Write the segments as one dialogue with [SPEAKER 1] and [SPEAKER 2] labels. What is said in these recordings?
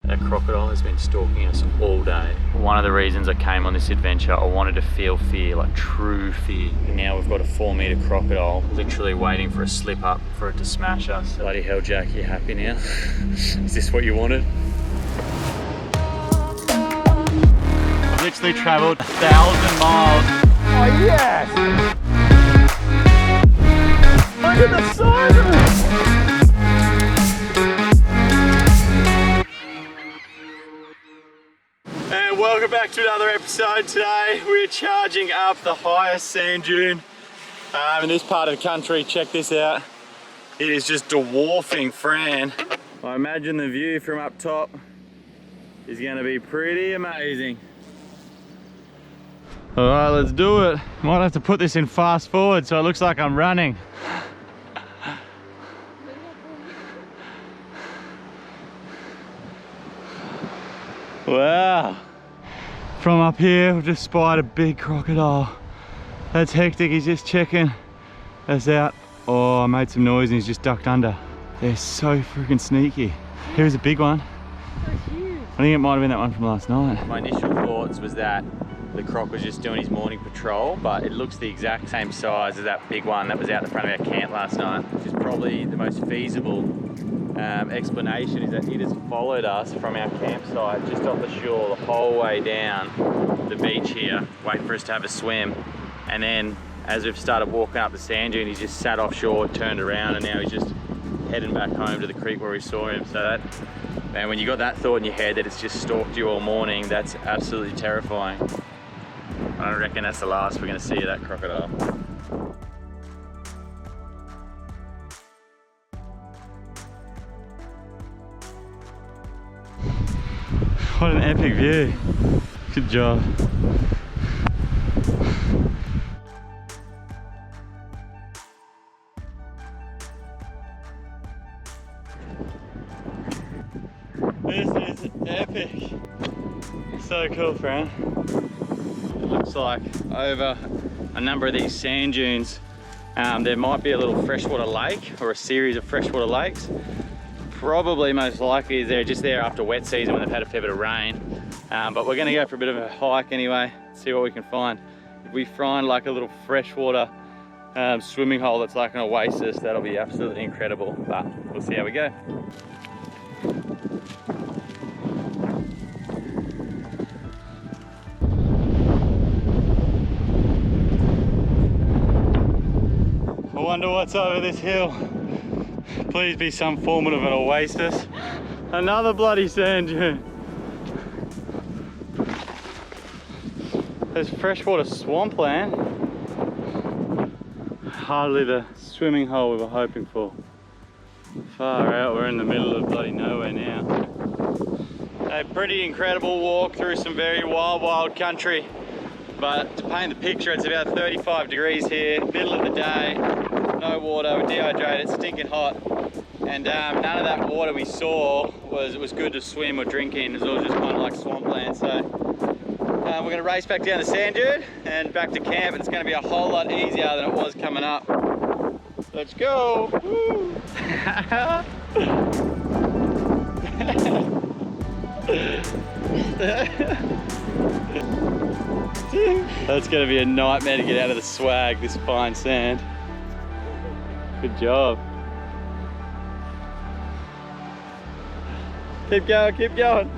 [SPEAKER 1] That crocodile has been stalking us all day. One of the reasons I came on this adventure, I wanted to feel fear, like true fear. And now we've got a 4-meter crocodile literally waiting for a slip up for it to smash us. Bloody hell, Jack, you happy now? Is this what you wanted? I've literally travelled 1,000 miles. Oh yes! Look at the size of it! And welcome back to another episode. Today we're charging up the highest sand dune in this part of the country. Check this out. It is just dwarfing Fran. I imagine the view from up top is going to be pretty amazing. All right, let's do it. Might have to put this in fast forward so it looks like I'm running. Wow. From up here, we've just spied a big crocodile. That's hectic, he's just checking us out. Oh, I made some noise and he's just ducked under. They're so freaking sneaky. Here's a big one.
[SPEAKER 2] So huge.
[SPEAKER 1] I think it might have been that one from last night. My initial thoughts was that the croc was just doing his morning patrol, but it looks the exact same size as that big one that was out the front of our camp last night, which is probably the most feasible explanation, is that it has followed us from our campsite just off the shore the whole way down the beach here, waiting for us to have a swim. And then as we've started walking up the sand dune, he's just sat offshore, turned around, and now he's just heading back home to the creek where we saw him. So that, man, when you got that thought in your head that it's just stalked you all morning, that's absolutely terrifying. I don't reckon that's the last we're going to see of that crocodile. What an epic view. Good job. This is epic. So cool, Fran. It looks like over a number of these sand dunes, there might be a little freshwater lake or a series of freshwater lakes. Probably most likely they're just there after wet season when they've had a fair bit of rain. But we're gonna go for a bit of a hike anyway, see what we can find. If we find like a little freshwater swimming hole that's like an oasis, that'll be absolutely incredible, but we'll see how we go. I wonder what's over this hill. Please be some form of an oasis. Another bloody sand dune. There's freshwater swampland. Hardly the swimming hole we were hoping for. Far out, we're in the middle of bloody nowhere now. A pretty incredible walk through some very wild country. But to paint the picture, it's about 35 degrees here, middle of the day, no water, we're dehydrated, stinking hot. And none of that water we saw was good to swim or drink in. It was all just kind of like swampland. So we're going to race back down the sand dune and back to camp. It's going to be a whole lot easier than it was coming up. Let's go! Woo. That's going to be a nightmare to get out of the swag, this fine sand. Good job. Keep going, keep going.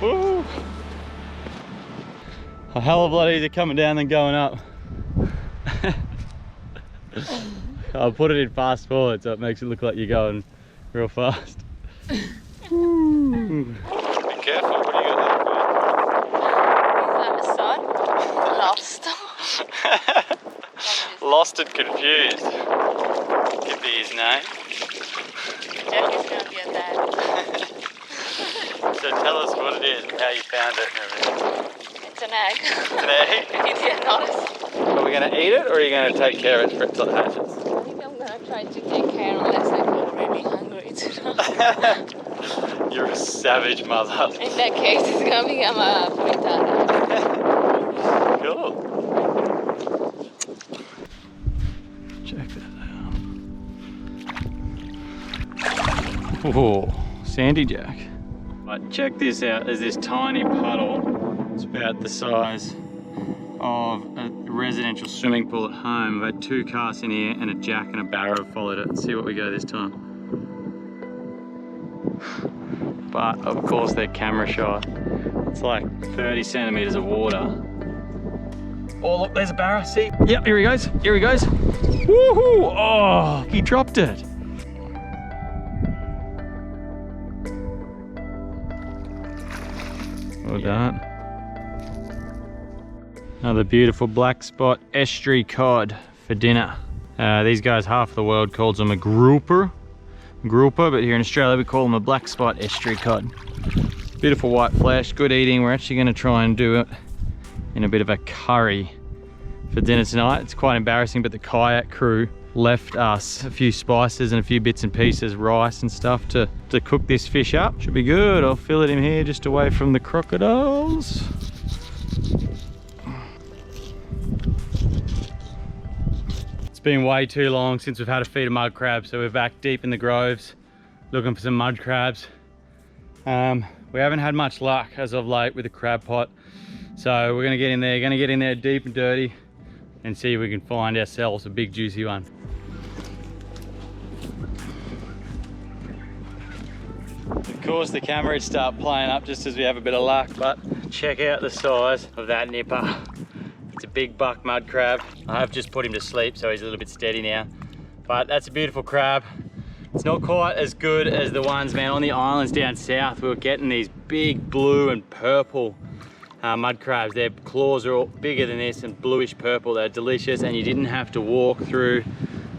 [SPEAKER 1] Woo. A hell of a lot easier coming down than going up. I'll put it in fast forward so it makes it look like you're going real fast. Be careful, what do you got there?
[SPEAKER 2] Is that a sign? Lost.
[SPEAKER 1] Lost and confused. Could be his name.
[SPEAKER 2] Jack is going to be a dad.
[SPEAKER 1] So tell us what it is and how you found it and everything.
[SPEAKER 2] It's an egg.
[SPEAKER 1] An egg?
[SPEAKER 2] Indian notice.
[SPEAKER 1] Are we going to eat it or are you going to take care of it until it hatches?
[SPEAKER 2] I think I'm going to try to take care unless I go really hungry tonight.
[SPEAKER 1] You're a savage mother.
[SPEAKER 2] In that case, it's going to become a frittata.
[SPEAKER 1] Cool. Check that out. Whoa, sandy jack. But check this out, there's this tiny puddle. It's about the size of a residential swimming pool at home. We've had 2 casts in here and a jack and a barrow have followed it. Let's see what we go this time. But of course they're camera shy. It's like 30 centimeters of water. Oh look, there's a barrow, see? Yep, here he goes, here he goes. Woohoo! Oh, he dropped it. Well done. Another beautiful black spot estuary cod for dinner. These guys, half of the world calls them a grouper, but here in Australia we call them a black spot estuary cod. Beautiful white flesh, good eating. We're actually going to try and do it in a bit of a curry for dinner tonight. It's quite embarrassing, but the kayak crew left us a few spices and a few bits and pieces, rice and stuff to cook this fish up. Should be good. I'll fillet him here just away from the crocodiles. It's been way too long since we've had a feed of mud crabs, so we're back deep in the groves looking for some mud crabs. We haven't had much luck as of late with the crab pot, so we're gonna get in there deep and dirty and see if we can find ourselves a big juicy one. Of course the camera would start playing up just as we have a bit of luck, but check out the size of that nipper. It's a big buck mud crab. I have just put him to sleep, so he's a little bit steady now, but that's a beautiful crab. It's not quite as good as the ones, man, on the islands down south. We were getting these big blue and purple mud crabs. Their claws are all bigger than this and bluish purple. They're delicious, and you didn't have to walk through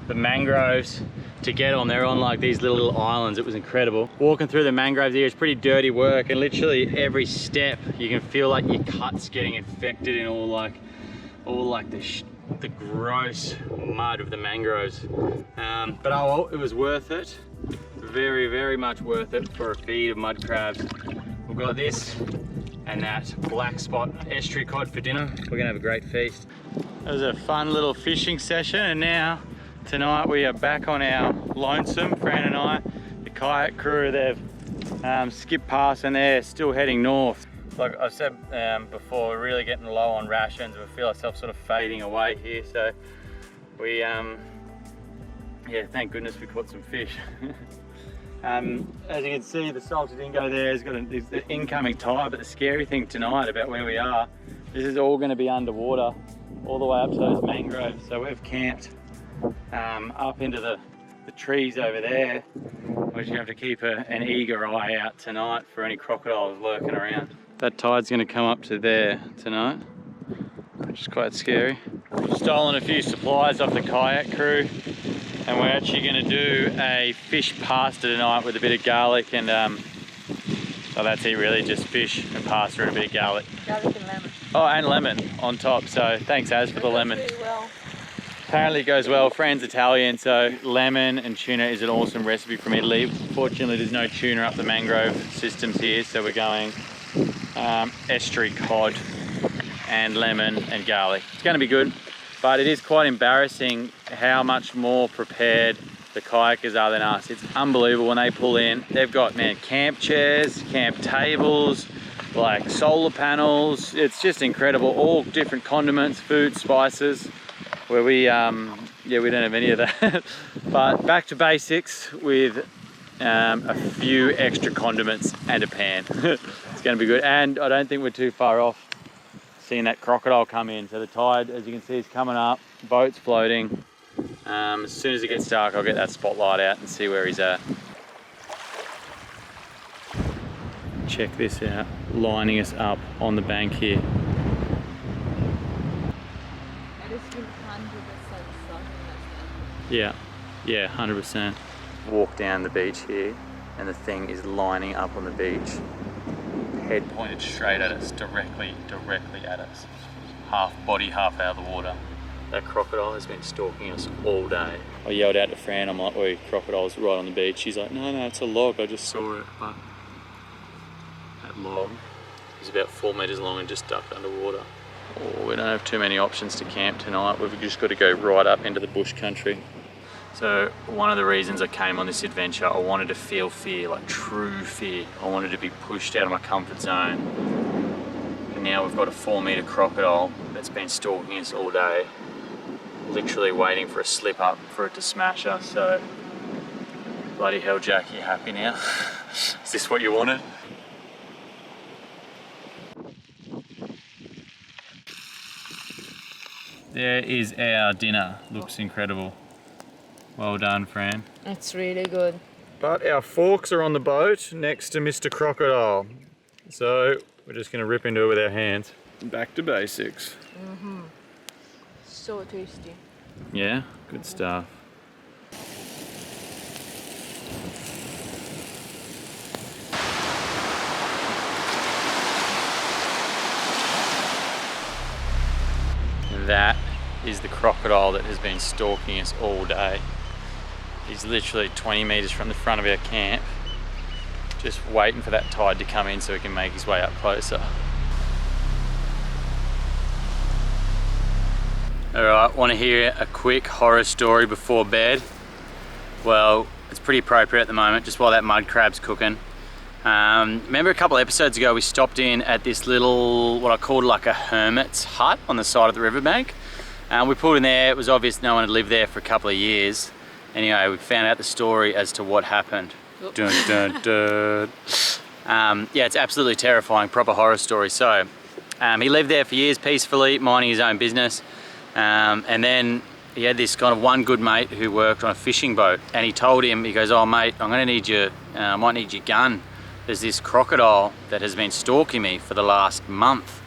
[SPEAKER 1] the mangroves to get on. They're on like these little islands. It was incredible. Walking through the mangroves here is pretty dirty work, and literally every step you can feel like your cut's getting infected in all like the gross mud of the mangroves. But oh well, it was worth it. Very, very much worth it for a feed of mud crabs. We've got this and that black spot estuary cod for dinner. We're gonna have a great feast. It was a fun little fishing session, and now tonight we are back on our lonesome, Fran and I. The kayak crew, they've skipped past and they're still heading north. Like I said before, we're really getting low on rations. We feel ourselves sort of fading away here, so we yeah, thank goodness we caught some fish. As you can see, the salty dingo there has got the incoming tide, but the scary thing tonight about where we are, this is all going to be underwater all the way up to those mangroves. So we've camped up into the trees over there. We're just going to have to keep an eager eye out tonight for any crocodiles lurking around. That tide's going to come up to there tonight, which is quite scary. We've stolen a few supplies off the kayak crew, and we're actually going to do a fish pasta tonight with a bit of garlic and so that's it really, just fish and pasta and a bit of garlic.
[SPEAKER 2] Garlic and lemon.
[SPEAKER 1] Oh, and lemon on top, so thanks Az for the lemon.
[SPEAKER 2] Really well.
[SPEAKER 1] Apparently it goes well. Fran's Italian, so lemon and tuna is an awesome recipe from Italy. Fortunately there's no tuna up the mangrove systems here, so we're going estuary cod and lemon and garlic. It's going to be good, but it is quite embarrassing how much more prepared the kayakers are than us. It's unbelievable when they pull in. They've got, man, camp chairs, camp tables, like solar panels. It's just incredible. All different condiments, food, spices, where we yeah, we don't have any of that. But back to basics with a few extra condiments and a pan. It's going to be good, and I don't think we're too far off seeing that crocodile come in. So the tide, as you can see, is coming up, boat's floating. As soon as it gets dark, I'll get that spotlight out and see where he's at. Check this out, lining us up on the bank here. Yeah, 100%. Walk down the beach here and the thing is lining up on the beach. Head pointed straight at us, directly at us. Half body, half out of the water. That crocodile has been stalking us all day. I yelled out to Fran, I'm like, "Oi, crocodile's right on the beach." She's like, no, it's a log, I just saw it. But that log is about 4 meters long and just ducked underwater. Oh, we don't have too many options to camp tonight. We've just got to go right up into the bush country. So one of the reasons I came on this adventure, I wanted to feel fear, like true fear. I wanted to be pushed out of my comfort zone. And now we've got a 4-metre crocodile that's been stalking us all day, literally waiting for a slip up for it to smash us. So bloody hell, Jack, you happy now? Is this what you wanted? There is our dinner. Looks incredible. Well done, Fran.
[SPEAKER 2] It's really good.
[SPEAKER 1] But our forks are on the boat next to Mr. Crocodile. So we're just gonna rip into it with our hands. Back to basics.
[SPEAKER 2] So tasty.
[SPEAKER 1] Yeah, good stuff. That is the crocodile that has been stalking us all day. He's literally 20 metres from the front of our camp, just waiting for that tide to come in so he can make his way up closer. Alright, want to hear a quick horror story before bed? Well, it's pretty appropriate at the moment, just while that mud crab's cooking. Remember a couple episodes ago we stopped in at this little, what I called like a hermit's hut on the side of the riverbank. We pulled in there, it was obvious no one had lived there for a couple of years. Anyway, we found out the story as to what happened. Dun, dun, dun. Yeah, it's absolutely terrifying, proper horror story. So, he lived there for years peacefully, minding his own business. And then he had this kind of one good mate who worked on a fishing boat. And he told him, he goes, oh mate, I'm gonna need your, I might need your gun. There's this crocodile that has been stalking me for the last month.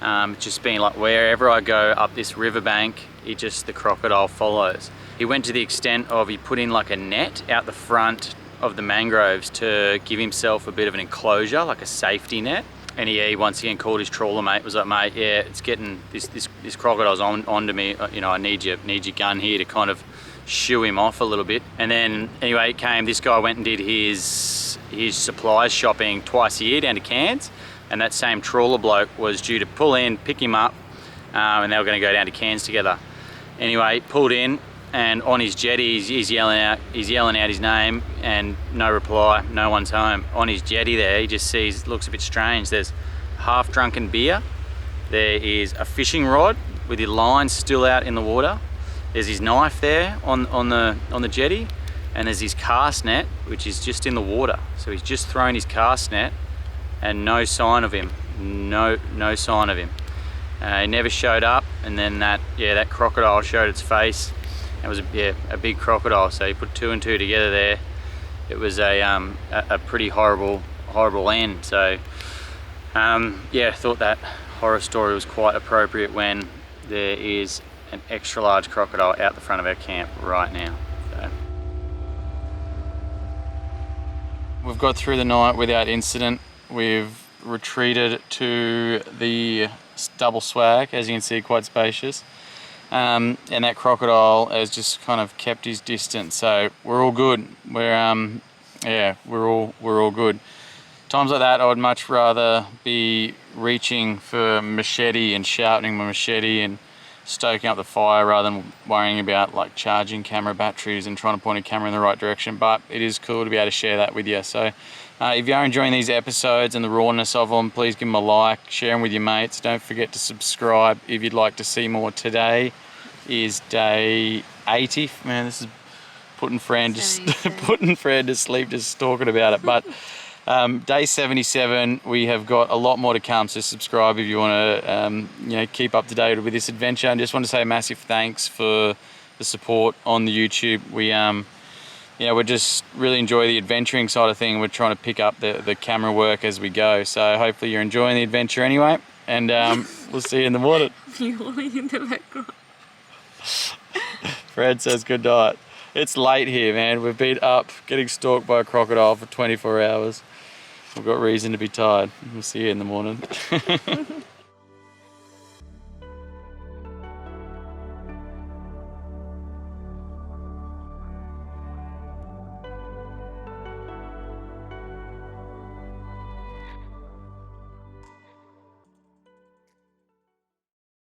[SPEAKER 1] It's just been like wherever I go up this riverbank, the crocodile follows. He went to the extent of he put in like a net out the front of the mangroves to give himself a bit of an enclosure, like a safety net. And he once again called his trawler mate, was like, mate, yeah, it's getting, this crocodile's onto me, you know, I need your gun here to kind of shoo him off a little bit. And then anyway, it came, this guy went and did his supplies shopping twice a year down to Cairns, and that same trawler bloke was due to pull in, pick him up, and they were going to go down to Cairns together. Anyway, pulled in, and on his jetty he's yelling out his name, and no reply, no one's home. On his jetty there, he just sees, looks a bit strange, there's half drunken beer, there is a fishing rod with the line still out in the water, there's his knife there on the jetty, and there's his cast net which is just in the water. So he's just thrown his cast net and no sign of him, no sign of him. He never showed up, and then that crocodile showed its face. It was a big crocodile, so he put 2 and 2 together there. It was a pretty horrible end. So I thought that horror story was quite appropriate when there is an extra large crocodile out the front of our camp right now. So we've got through the night without incident. We've retreated to the double swag, as you can see, quite spacious. And that crocodile has just kind of kept his distance, so we're all good. We're all good. Times like that, I would much rather be reaching for machete and sharpening my machete and stoking up the fire rather than worrying about like charging camera batteries and trying to point a camera in the right direction. But it is cool to be able to share that with you. So if you are enjoying these episodes and the rawness of them, please give them a like, share them with your mates. Don't forget to subscribe if you'd like to see more. Today is day 80. Man, this is putting Fran to sleep just talking about it. But day 77, we have got a lot more to come, so subscribe if you want to keep up to date with this adventure. And just want to say a massive thanks for the support on the YouTube. We just really enjoy the adventuring side of things. We're trying to pick up the camera work as we go, so hopefully you're enjoying the adventure anyway, and we'll see you in the morning.
[SPEAKER 2] Yawning in the background.
[SPEAKER 1] Fred says good night. It's late here, man. We've been up getting stalked by a crocodile for 24 hours. We've got reason to be tired. We'll see you in the morning.